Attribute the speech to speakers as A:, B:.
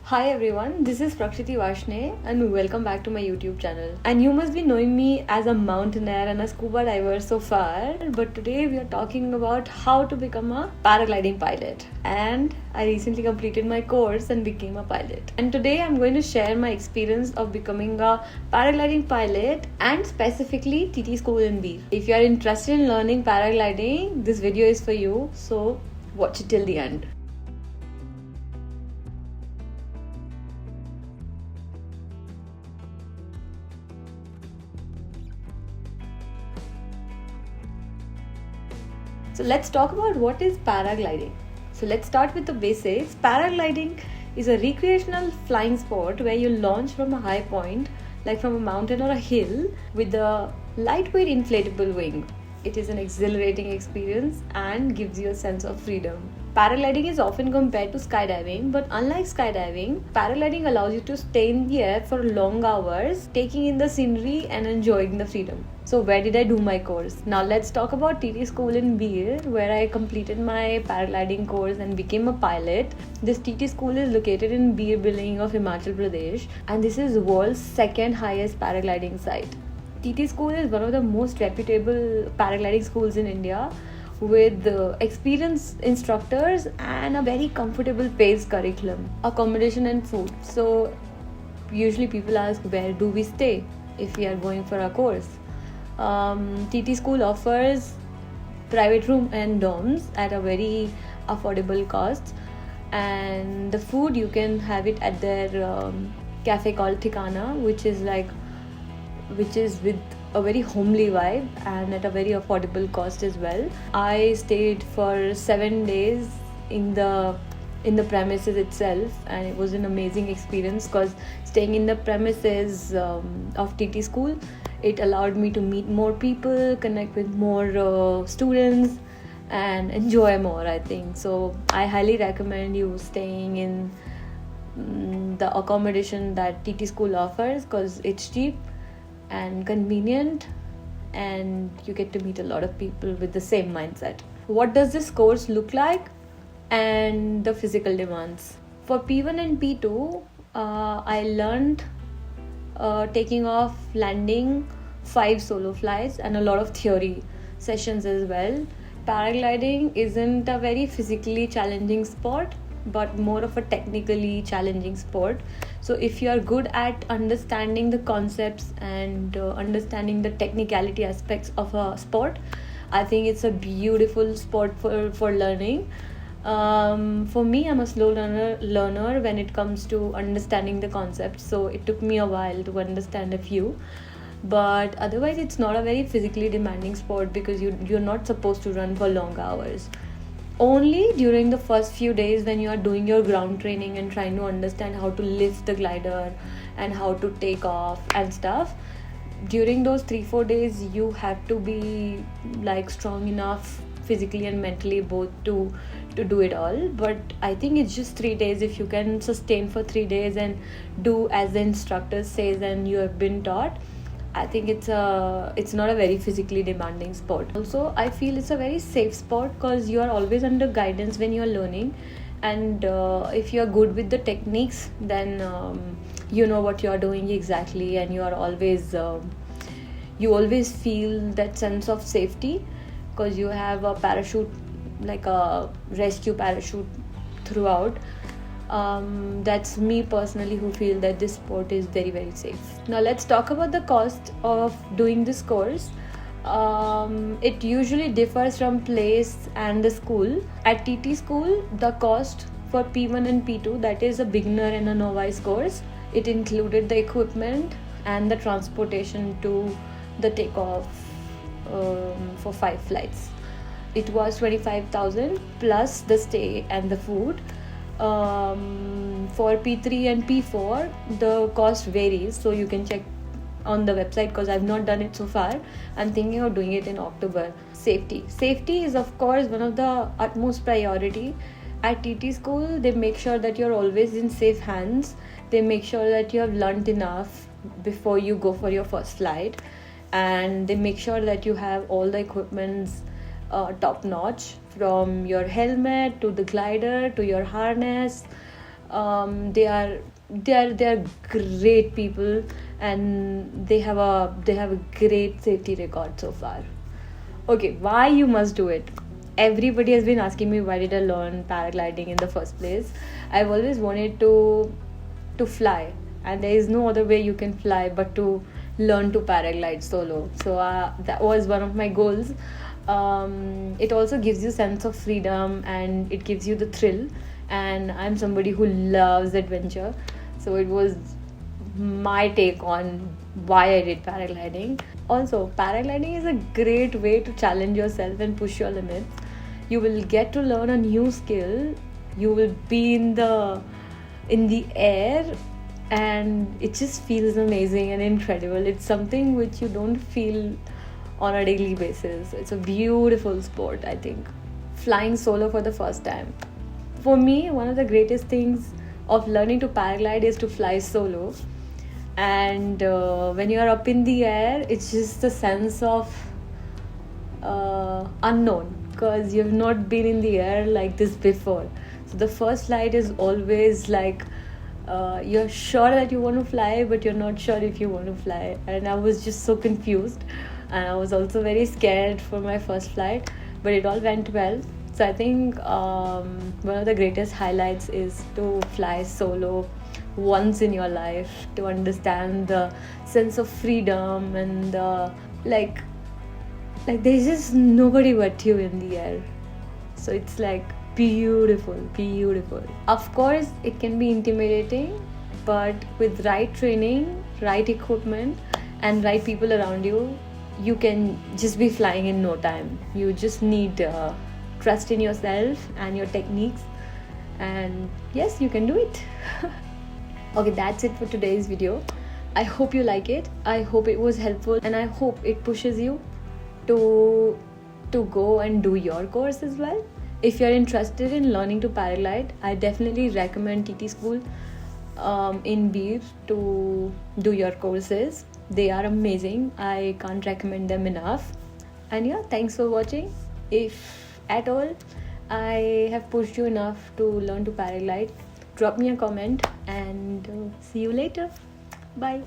A: Hi everyone, this is Prakshiti Vashne and welcome back to my YouTube channel. And you must be knowing me as a mountaineer and a scuba diver so far, but today we are talking about how to become a paragliding pilot. And I recently completed my course and became a pilot. And today I'm going to share my experience of becoming a paragliding pilot and specifically TT School in Beer. If you are interested in learning paragliding, this video is for you, so watch it till the end. So let's talk about what is paragliding. So let's start with the basics. Paragliding is a recreational flying sport where you launch from a high point, like from a mountain or a hill, with a lightweight inflatable wing. It is an exhilarating experience and gives you a sense of freedom. Paragliding is often compared to skydiving, but unlike skydiving, paragliding allows you to stay in the air for long hours, taking in the scenery and enjoying the freedom. So where did I do my course? Now let's talk about TT School in Beer, where I completed my paragliding course and became a pilot. This TT School is located in Beer Billing of Himachal Pradesh, and this is world's second highest paragliding site. TT School is one of the most reputable paragliding schools in India, with experienced instructors and a very comfortable paced curriculum, accommodation and food. So usually people ask, where do we stay if we are going for a course? TT School offers private room and dorms at a very affordable cost, and the food you can have it at their cafe called Thikana, which is with a very homely vibe and at a very affordable cost as well. I stayed for 7 days in the premises itself, and it was an amazing experience because staying in the premises of TT School, it allowed me to meet more people, connect with more students and enjoy more, I think. So I highly recommend you staying in the accommodation that TT School offers because it's cheap and convenient, and you get to meet a lot of people with the same mindset. What does this course look like and the physical demands? For P1 and P2, I learned taking off, landing, 5 solo flights and a lot of theory sessions as well. Paragliding isn't a very physically challenging sport, but more of a technically challenging sport. So if you are good at understanding the concepts and understanding the technicality aspects of a sport, I think it's a beautiful sport for learning. For me, I'm a slow learner when it comes to understanding the concepts, so it took me a while to understand a few. But otherwise, it's not a very physically demanding sport because you're not supposed to run for long hours. Only during the first few days when you are doing your ground training and trying to understand how to lift the glider and how to take off and stuff, during those 3-4 days you have to be like strong enough physically and mentally both to do it all. But I think it's just 3 days. If you can sustain for 3 days and do as the instructor says and you have been taught, I think it's not a very physically demanding sport. Also, I feel it's a very safe sport because you are always under guidance when you are learning, and if you are good with the techniques, then you know what you are doing exactly, and you are always you always feel that sense of safety because you have a parachute, like a rescue parachute throughout. That's me personally who feel that this sport is very, very safe. Now let's talk about the cost of doing this course. It usually differs from place and the school. At TT School, the cost for P1 and P2, that is a beginner and a novice course, it included the equipment and the transportation to the takeoff for 5 flights. It was 25,000 plus the stay and the food. For P3 and P4, the cost varies, so you can check on the website because I've not done it so far. I'm thinking of doing it in October. Safety is of course one of the utmost priority. At TT School, they make sure that you're always in safe hands. They make sure that you have learnt enough before you go for your first flight, and they make sure that you have all the equipments top notch, from your helmet to the glider to your harness, They are great people, and they have a great safety record so far. Okay, why you must do it? Everybody has been asking me, why did I learn paragliding in the first place? I've always wanted to fly, and there is no other way you can fly but to learn to paraglide solo. So that was one of my goals. It also gives you sense of freedom, and it gives you the thrill, and I'm somebody who loves adventure, so it was my take on why I did paragliding. Also, paragliding is a great way to challenge yourself and push your limits. You will get to learn a new skill. You will be in the air, and it just feels amazing and incredible. It's something which you don't feel on a daily basis. It's a beautiful sport, I think. Flying solo for the first time. For me, one of the greatest things of learning to paraglide is to fly solo. And when you are up in the air, it's just a sense of unknown, because you've not been in the air like this before. So the first flight is always like you're sure that you want to fly, but you're not sure if you want to fly. And I was just so confused, and I was also very scared for my first flight, but it all went well. So I think one of the greatest highlights is to fly solo once in your life, to understand the sense of freedom, and like there's just nobody but you in the air. So it's like beautiful. Of course, it can be intimidating, but with right training, right equipment, and right people around you, you can just be flying in no time. You just need trust in yourself and your techniques, and yes, you can do it. Okay, that's it for today's video. I hope you like it. I hope it was helpful, and I hope it pushes you to go and do your course as well. If you're interested in learning to paraglide, I definitely recommend TT School in Beer to do your courses. They are amazing. I can't recommend them enough. And yeah, thanks for watching. If at all I have pushed you enough to learn to paraglide, drop me a comment, and see you later. Bye.